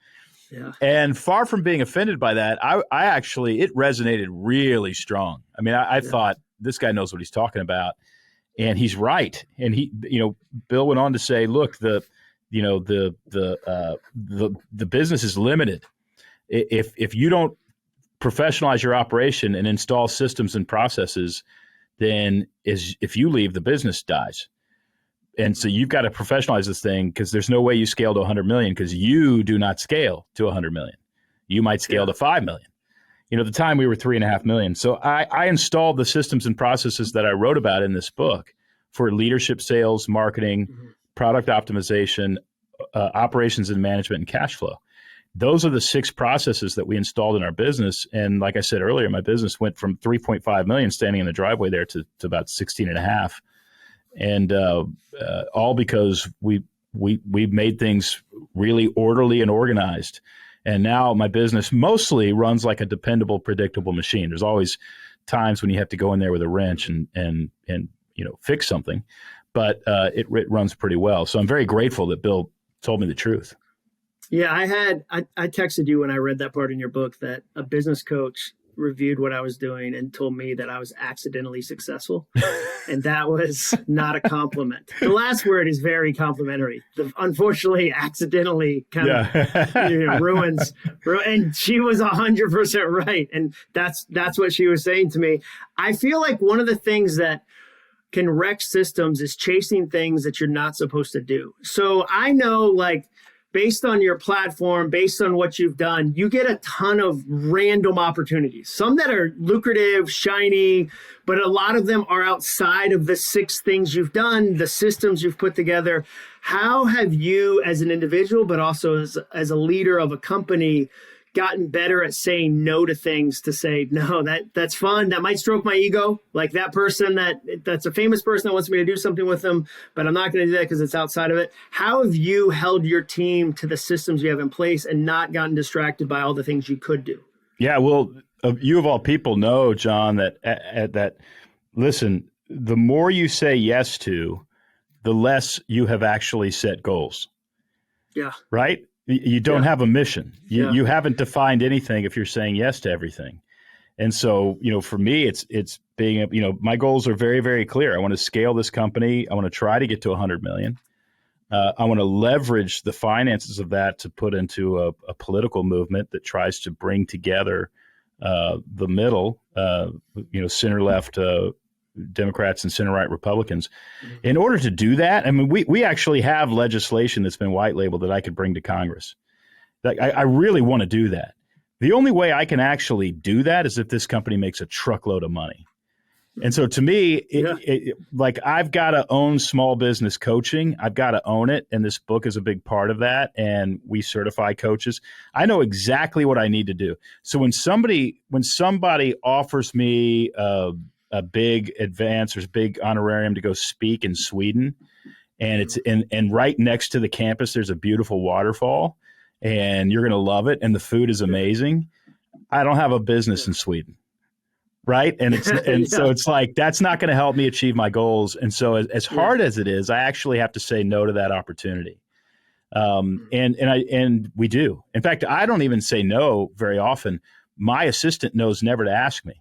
Yeah. And far from being offended by that, I actually, it resonated really strong. I mean, I thought, this guy knows what he's talking about, and he's right. And Bill went on to say, look, the business is limited. If you don't professionalize your operation and install systems and processes, then if you leave, the business dies. And so you've got to professionalize this thing, because there's no way you scale to 100 million, because you do not scale to 100 million. You might scale to 5 million. At the time we were 3.5 million. So I installed the systems and processes that I wrote about in this book for leadership, sales, marketing, product optimization, operations and management, and cash flow. those are the 6 processes that we installed in our business. And like I said earlier, my business went from 3.5 million standing in the driveway there to about 16 and a half. And all because we made things really orderly and organized. And now my business mostly runs like a dependable, predictable machine. There's always times when you have to go in there with a wrench and fix something, but it runs pretty well. So I'm very grateful that Bill told me the truth. Yeah, I texted you when I read that part in your book that a business coach reviewed what I was doing and told me that I was accidentally successful. And that was not a compliment. The last word is very complimentary. Unfortunately, accidentally kind of ruins. And she was 100% right. And that's what she was saying to me. I feel like one of the things that can wreck systems is chasing things that you're not supposed to do. So I know, like, based on your platform, based on what you've done, you get a ton of random opportunities, some that are lucrative, shiny, but a lot of them are outside of the 6 things you've done, the systems you've put together. How have you as an individual, but also as a leader of a company, gotten better at saying no to things, to say, no, that's fun. That might stroke my ego. Like that person that's a famous person that wants me to do something with them, but I'm not going to do that because it's outside of it. How have you held your team to the systems you have in place and not gotten distracted by all the things you could do? Yeah, well, you of all people know, John, that listen, the more you say yes to, the less you have actually set goals. Yeah. Right? You don't have a mission. You haven't defined anything if you're saying yes to everything. And so, for me, it's being, my goals are very, very clear. I want to scale this company. I want to try to get to 100 million. I want to leverage the finances of that to put into a political movement that tries to bring together the middle, center left Democrats and center right Republicans. In order to do that, I mean, we actually have legislation that's been white labeled that I could bring to Congress. Like, I really want to do that. The only way I can actually do that is if this company makes a truckload of money. And so to me, like, I've got to own small business coaching. I've got to own it. And this book is a big part of that. And we certify coaches. I know exactly what I need to do. So when somebody offers me a big advance or big honorarium to go speak in Sweden, and it's and right next to the campus, there's a beautiful waterfall, and you're going to love it, and the food is amazing. I don't have a business in Sweden, right? And it's so it's like, that's not going to help me achieve my goals. And so as hard as it is, I actually have to say no to that opportunity. And we do. In fact, I don't even say no very often. My assistant knows never to ask me.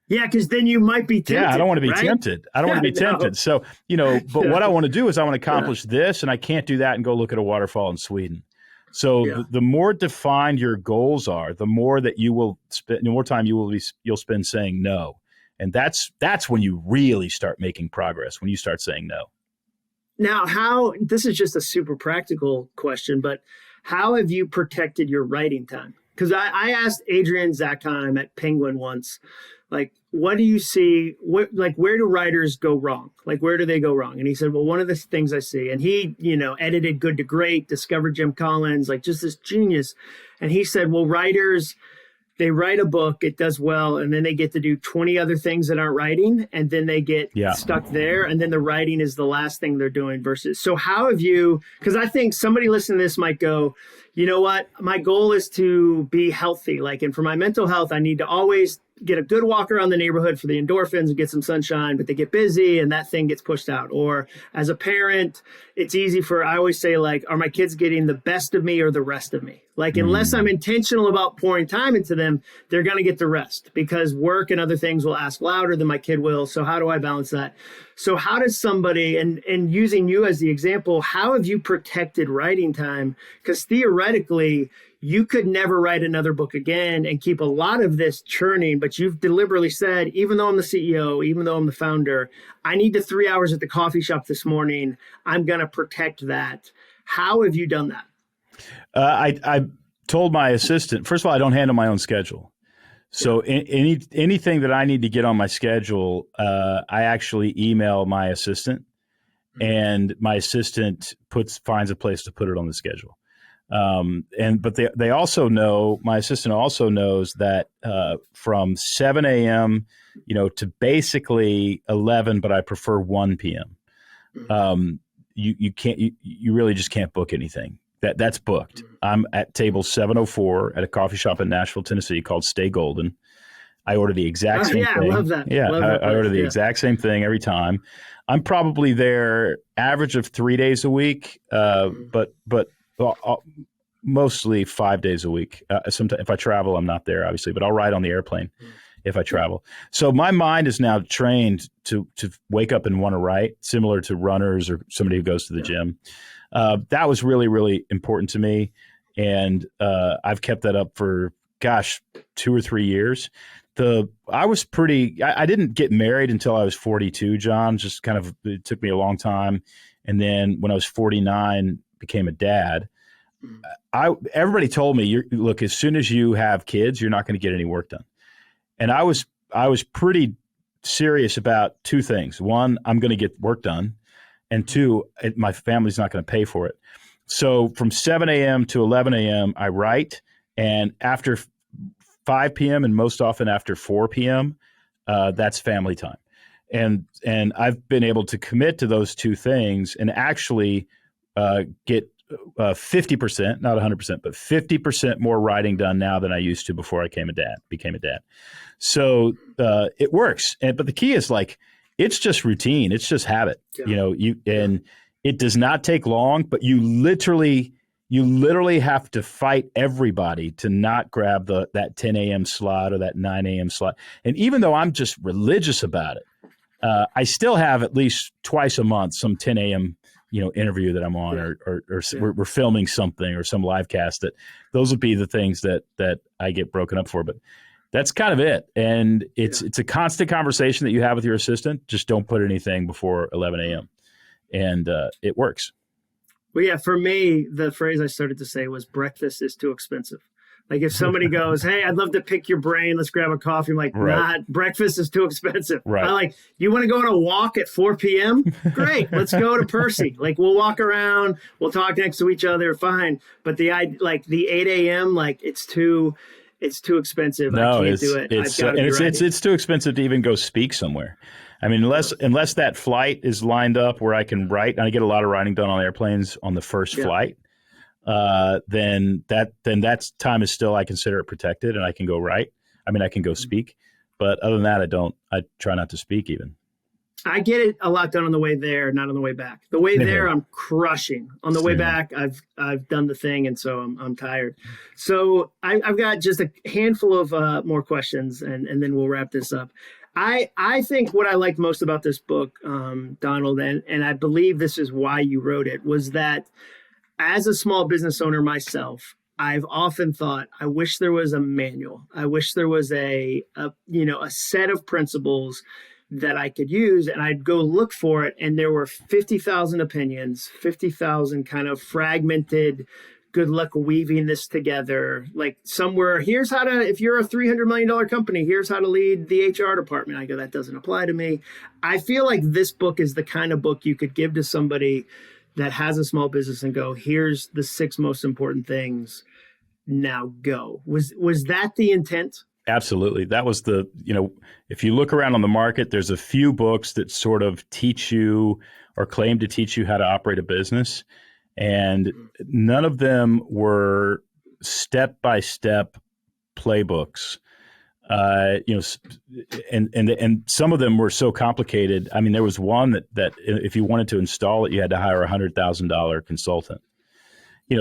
Yeah, because then you might be tempted. Yeah, I don't want to be right? tempted. I don't want to be tempted. So, but what I want to do is I want to accomplish this, and I can't do that and go look at a waterfall in Sweden. So the more defined your goals are, the more that you will spend, the more time you'll spend saying no. And that's when you really start making progress, when you start saying no. Now, this is just a super practical question, but how have you protected your writing time? Because I asked Adrian Zackheim at Penguin once, like, what do you see? Where do writers go wrong? Like, where do they go wrong? And he said, well, one of the things I see, and he, edited Good to Great, discovered Jim Collins, like just this genius. And he said, well, writers, they write a book, it does well, and then they get to do 20 other things that aren't writing, and then they get stuck there, and then the writing is the last thing they're doing versus. So how have you, because I think somebody listening to this might go, you know what, my goal is to be healthy. And for my mental health, I need to always get a good walk around the neighborhood for the endorphins and get some sunshine, but they get busy and that thing gets pushed out. Or as a parent, it's easy I always say, are my kids getting the best of me or the rest of me? Unless I'm intentional about pouring time into them, they're going to get the rest because work and other things will ask louder than my kid will. So how do I balance that? So how does somebody, and using you as the example, how have you protected writing time? Because theoretically, you could never write another book again and keep a lot of this churning, but you've deliberately said, even though I'm the CEO, even though I'm the founder, I need the 3 hours at the coffee shop this morning. I'm going to protect that. How have you done that? I told my assistant, first of all, I don't handle my own schedule. So anything that I need to get on my schedule, I actually email my assistant, and my assistant finds a place to put it on the schedule. But they also know, my assistant also knows that from 7 a.m., to basically 11, but I prefer 1 p.m. You really just can't book anything. That's booked. I'm at table 704 at a coffee shop in Nashville, Tennessee called Stay Golden. I order the exact same thing. I love that. Yeah, love that I order the exact same thing every time. I'm probably there average of 3 days a week, but mostly 5 days a week. Sometimes if I travel, I'm not there, obviously, but I'll ride on the airplane if I travel. So my mind is now trained to wake up and want to write, similar to runners or somebody who goes to the gym. That was really, really important to me. And I've kept that up for, 2 or 3 years. I didn't get married until I was 42, John. Just kind of, it took me a long time. And then when I was 49, became a dad. Everybody told me, look, as soon as you have kids, you're not going to get any work done. And I was pretty serious about two things. One, I'm going to get work done. And two, my family's not going to pay for it. So from 7 a.m. to 11 a.m., I write. And after 5 p.m. and most often after 4 p.m., that's family time. And I've been able to commit to those two things and actually get 50%, not 100%, but 50% more writing done now than I used to before I became a dad. So it works. But the key is it's just routine. It's just habit. Yeah. And it does not take long, but you literally have to fight everybody to not grab that 10 a.m. slot or that 9 a.m. slot. And even though I'm just religious about it, I still have at least twice a month some 10 a.m. interview that I'm on, or we're filming something or some live cast. That those would be the things that I get broken up for. But that's kind of it. And it's a constant conversation that you have with your assistant. Just don't put anything before 11 a.m. And it works. Well, yeah, for me, the phrase I started to say was breakfast is too expensive. Like if somebody goes, hey, I'd love to pick your brain. Let's grab a coffee. I'm like, nah, breakfast is too expensive. Right. I'm like, you want to go on a walk at 4 p.m.? Great. Let's go to Percy. We'll walk around. We'll talk next to each other. Fine. But the 8 a.m., it's too expensive. No, I can't do it. It's too expensive to even go speak somewhere. I mean, unless that flight is lined up where I can write, and I get a lot of writing done on airplanes on the first flight, then that time is still, I consider it protected, and I can go write. I mean, I can go speak, but other than that, I try not to speak even. I get it a lot done on the way there, not on the way back. The way there, I'm crushing. On the way back, I've done the thing, and so I'm tired. So I've got just a handful of more questions, and then we'll wrap this up. I think what I liked most about this book, Donald, and I believe this is why you wrote it, was that as a small business owner myself, I've often thought, I wish there was a manual. I wish there was a set of principles that I could use, and I'd go look for it. And there were 50,000 opinions, 50,000 kind of fragmented, good luck weaving this together. Somewhere, here's how to, if you're a $300 million company, here's how to lead the HR department. I go, that doesn't apply to me. I feel like this book is the kind of book you could give to somebody that has a small business and go, here's the 6 most important things. Now go. Was that the intent? Absolutely. That was if you look around on the market, there's a few books that sort of teach you or claim to teach you how to operate a business. And none of them were step-by-step playbooks. And some of them were so complicated. I mean, there was one that if you wanted to install it, you had to hire $100,000 consultant.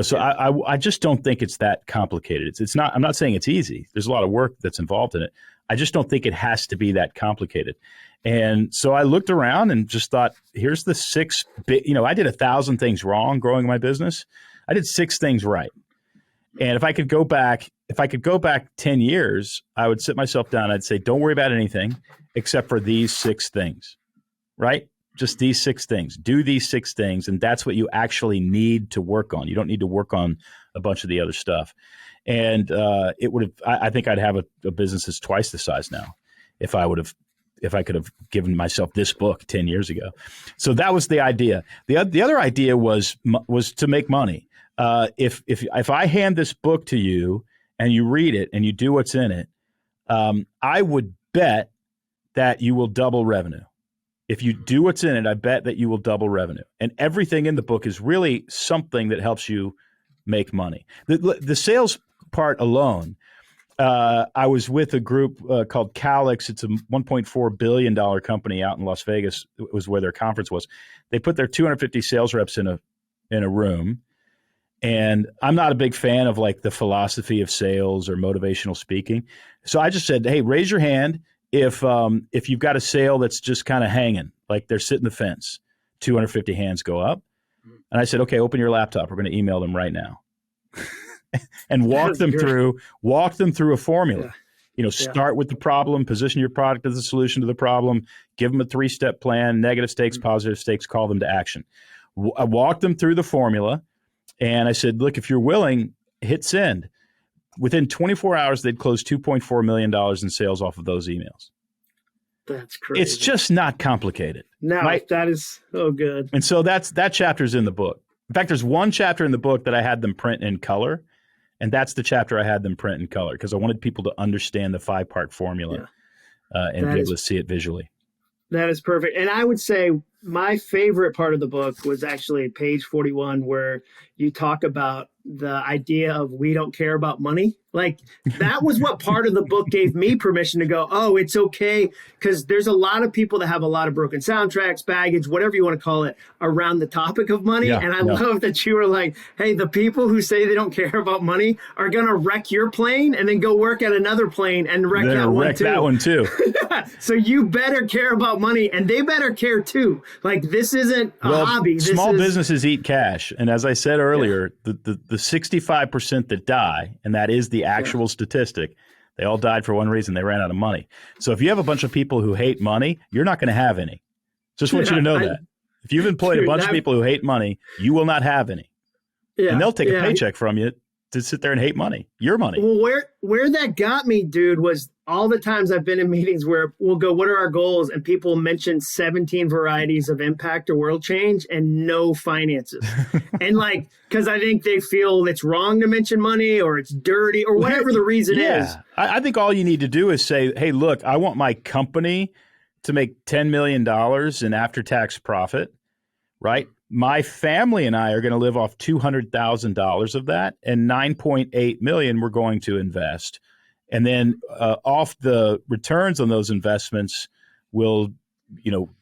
So I just don't think it's that complicated. It's not. I'm not saying it's easy. There's a lot of work that's involved in it. I just don't think it has to be that complicated. And so I looked around and just thought, here's the 6 I did 1,000 things wrong growing my business. I did 6 things right. And if I could go back 10 years, I would sit myself down and I'd say, don't worry about anything except for these 6 things, right? Just these 6 things. Do these 6 things, and that's what you actually need to work on. You don't need to work on a bunch of the other stuff. And I think I'd have a business that's twice the size now if I could have given myself this book 10 years ago. So that was the idea. The other idea was to make money. If I hand this book to you and you read it and you do what's in it, I would bet that you will double revenue. If you do what's in it, I bet that you will double revenue. And everything in the book is really something that helps you make money. The sales part alone, I was with a group called Calix. It's a $1.4 billion company out in Las Vegas. It was where their conference was. They put their 250 sales reps in a room. And I'm not a big fan of like the philosophy of sales or motivational speaking. So I just said, hey, raise your hand if you've got a sale that's just kind of hanging, like they're sitting the fence. 250 hands go up. And I said, okay, open your laptop. We're going to email them right now. And walk them through a formula. Yeah. Start with the problem, position your product as a solution to the problem, give them a 3-step plan, negative stakes, positive stakes, call them to action. I walked them through the formula. And I said, look, if you're willing, hit send. Within 24 hours, they'd close $2.4 million in sales off of those emails. That's crazy. It's just not complicated. No, right? That is so good. And so that chapter's in the book. In fact, there's one chapter in the book that I had them print in color. And that's the chapter I had them print in color because I wanted people to understand the 5-part formula and be able to see it visually. That is perfect. And I would say my favorite part of the book was actually page 41, where you talk about the idea of we don't care about money. Like that was what part of the book gave me permission to go, oh, it's okay. Because there's a lot of people that have a lot of broken soundtracks, baggage, whatever you want to call it, around the topic of money. Yeah, and I love that you were like, hey, the people who say they don't care about money are going to wreck your plane and then go work at another plane and wreck that one too. So you better care about money and they better care too. Like this isn't a hobby. Small businesses eat cash. And as I said earlier, the 65% that die, and that is the actual statistic, they all died for one reason. They ran out of money. So if you have a bunch of people who hate money, you're not going to have any. Just want you to know that. If you've employed a bunch of people who hate money, you will not have any. And they'll take a paycheck from you to sit there and hate money, your money. Well, where that got me, dude, was all the times I've been in meetings where we'll go, what are our goals? And people mention 17 varieties of impact or world change and no finances. And like, because I think they feel it's wrong to mention money or it's dirty or whatever the reason is. I think all you need to do is say, hey, look, I want my company to make $10 million in after-tax profit, right? My family and I are going to live off $200,000 of that, and $9.8 million we're going to invest. And then off the returns on those investments, we'll,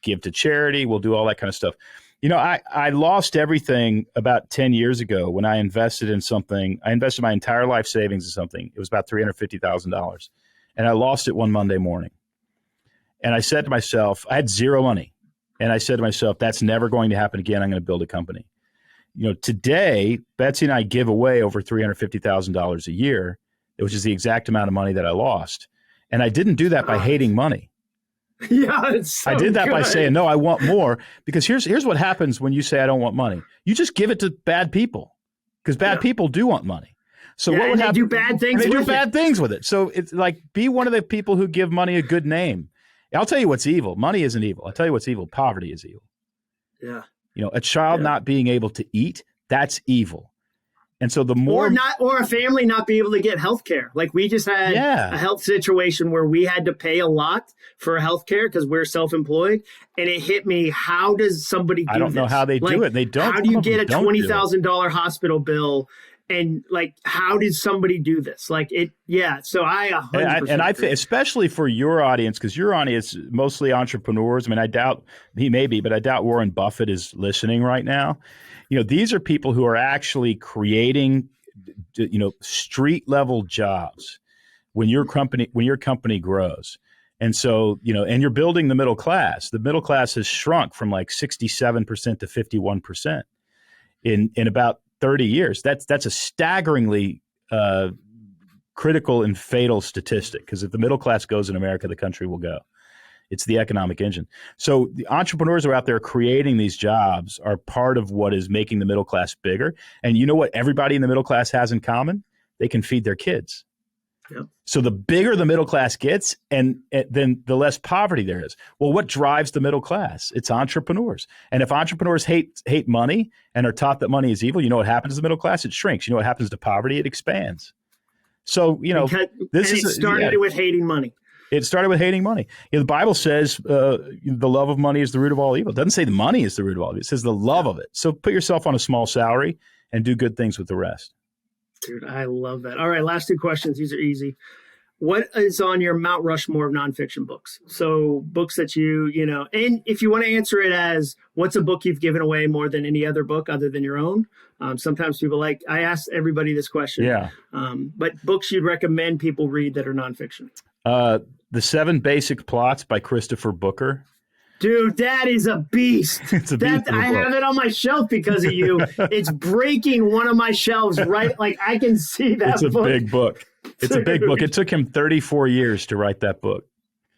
give to charity. We'll do all that kind of stuff. I lost everything about 10 years ago when I invested in something. I invested my entire life savings in something. It was about $350,000. And I lost it one Monday morning. And I said to myself, I had zero money. And I said to myself, that's never going to happen again. I'm going to build a company. Today, Betsy and I give away over $350,000 a year, which is the exact amount of money that I lost. And I didn't do that by hating money. Yeah, it's so I did that good. by saying, no, I want more. Because here's what happens when you say I don't want money. You just give it to bad people because bad people do want money. So what would happen? They do bad things. They do bad things with it. So it's like, be one of the people who give money a good name. I'll tell you what's evil. Money isn't evil. I'll tell you what's evil. Poverty is evil. Yeah. A child not being able to eat, that's evil. And so the more or a family not be able to get health care. Like we just had a health situation where we had to pay a lot for health care because we're self-employed. And it hit me, how does somebody do this? I don't know how they do it. They don't. How do you get a $20,000 hospital bill? And like, how did somebody do this? Like it, so I 100%. And I think, especially for your audience, because your audience is mostly entrepreneurs. I mean, I doubt he may be, but I doubt Warren Buffett is listening right now. These are people who are actually creating, street level jobs when your company grows. And so, and you're building the middle class. The middle class has shrunk from like 67% to 51% in about 30 years. That's a staggeringly critical and fatal statistic, because if the middle class goes in America, the country will go. It's the economic engine. So the entrepreneurs who are out there creating these jobs are part of what is making the middle class bigger. And you know what everybody in the middle class has in common? They can feed their kids. Yep. So the bigger the middle class gets, and then the less poverty there is. Well, what drives the middle class? It's entrepreneurs. And if entrepreneurs hate money and are taught that money is evil, you know what happens to the middle class? It shrinks. You know what happens to poverty? It expands. So, It started with hating money. It started with hating money. The Bible says the love of money is the root of all evil. It doesn't say the money is the root of all evil. It says the love of it. So put yourself on a small salary and do good things with the rest. Dude, I love that. All right, last 2 questions. These are easy. What is on your Mount Rushmore of nonfiction books? So books that and if you want to answer it as what's a book you've given away more than any other book other than your own? Sometimes people I ask everybody this question. Yeah. But books you'd recommend people read that are nonfiction? The 7 Basic Plots by Christopher Booker. Dude, that is a beast. It's a beast. I have it on my shelf because of you. It's breaking one of my shelves, right? Like I can see that. It's a big book. It's a big book. It took him 34 years to write that book.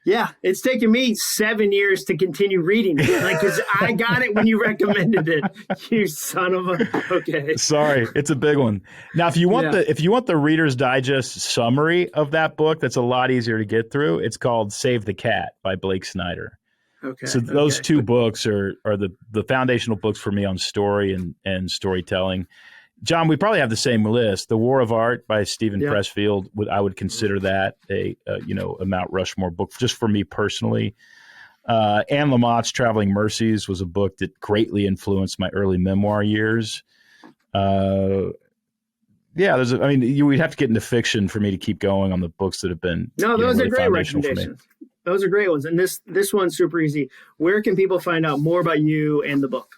Yeah, it's taken me 7 years to continue reading it. Because I got it when you recommended it. You son of a. Okay. Sorry, it's a big one. Now, if you want the Reader's Digest summary of that book, that's a lot easier to get through. It's called Save the Cat by Blake Snyder. Okay. So those 2 books are the foundational books for me on story and storytelling. John, we probably have the same list. The War of Art by Stephen Pressfield. I would consider that a Mount Rushmore book just for me personally. Anne Lamott's Traveling Mercies was a book that greatly influenced my early memoir years. We'd have to get into fiction for me to keep going on the books that have been those really are great foundational recommendations. for me. Those are great ones. And this one's super easy. Where can people find out more about you and the book?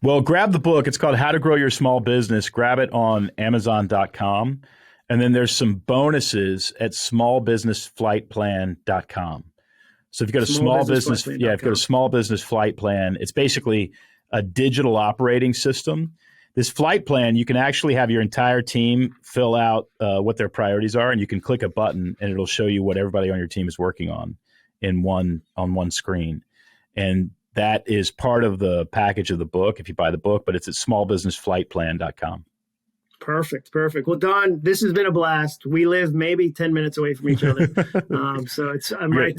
Well, grab the book. It's called How to Grow Your Small Business. Grab it on Amazon.com. And then there's some bonuses at smallbusinessflightplan.com. So if you go to small business flight plan, it's basically a digital operating system. This flight plan, you can actually have your entire team fill out what their priorities are, and you can click a button and it'll show you what everybody on your team is working on on one screen. And that is part of the package of the book if you buy the book, but it's at smallbusinessflightplan.com. Perfect. Well, Don, this has been a blast. We live maybe 10 minutes away from each other. So I'm right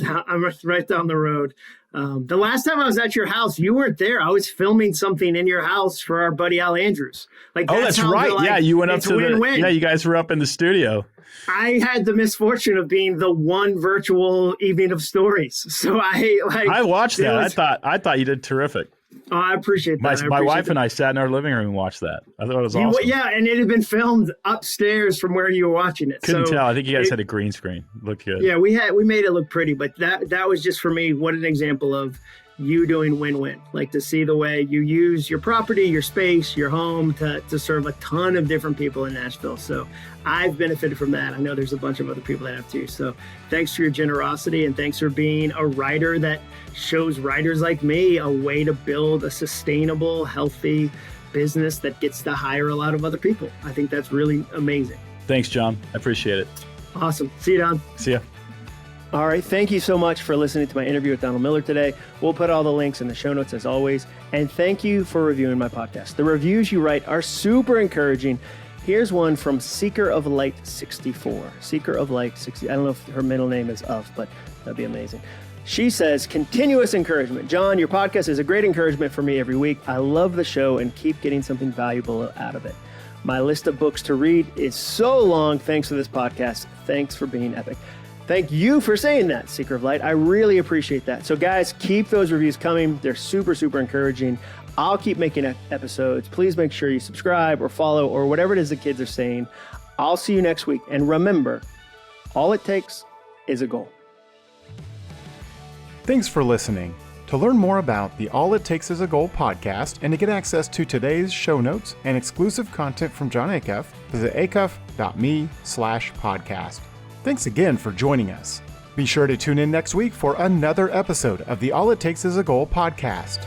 down the road. The last time I was at your house, you weren't there. I was filming something in your house for our buddy Al Andrews. That's right. You went up to you guys were up in the studio. I had the misfortune of being the one virtual evening of stories. So I watched that. I thought you did terrific. Oh, I appreciate that. My wife and I sat in our living room and watched that. I thought it was awesome. Yeah, and it had been filmed upstairs from where you were watching it. Couldn't tell. I think you guys had a green screen. It looked good. Yeah, we made it look pretty, but that was just for me. What an example of you doing win-win. Like to see the way you use your property, your space, your home to serve a ton of different people in Nashville. So I've benefited from that. I know there's a bunch of other people that have too. So thanks for your generosity and thanks for being a writer that shows writers like me a way to build a sustainable, healthy business that gets to hire a lot of other people. I think that's really amazing. Thanks, John. I appreciate it. Awesome. See you, Don. See ya. All right. Thank you so much for listening to my interview with Donald Miller today. We'll put all the links in the show notes as always. And thank you for reviewing my podcast. The reviews you write are super encouraging. Here's one from Seeker of Light 64. Seeker of Light 60. I don't know if her middle name is Of, but that'd be amazing. She says, continuous encouragement. John, your podcast is a great encouragement for me every week. I love the show and keep getting something valuable out of it. My list of books to read is so long thanks to this podcast. Thanks for being epic. Thank you for saying that, Seeker of Light. I really appreciate that. So guys, keep those reviews coming. They're super, super encouraging. I'll keep making episodes. Please make sure you subscribe or follow or whatever it is the kids are saying. I'll see you next week. And remember, all it takes is a goal. Thanks for listening. To learn more about the All It Takes Is a Goal podcast and to get access to today's show notes and exclusive content from John Acuff, visit acuff.me/podcast. Thanks again for joining us. Be sure to tune in next week for another episode of the All It Takes Is a Goal podcast.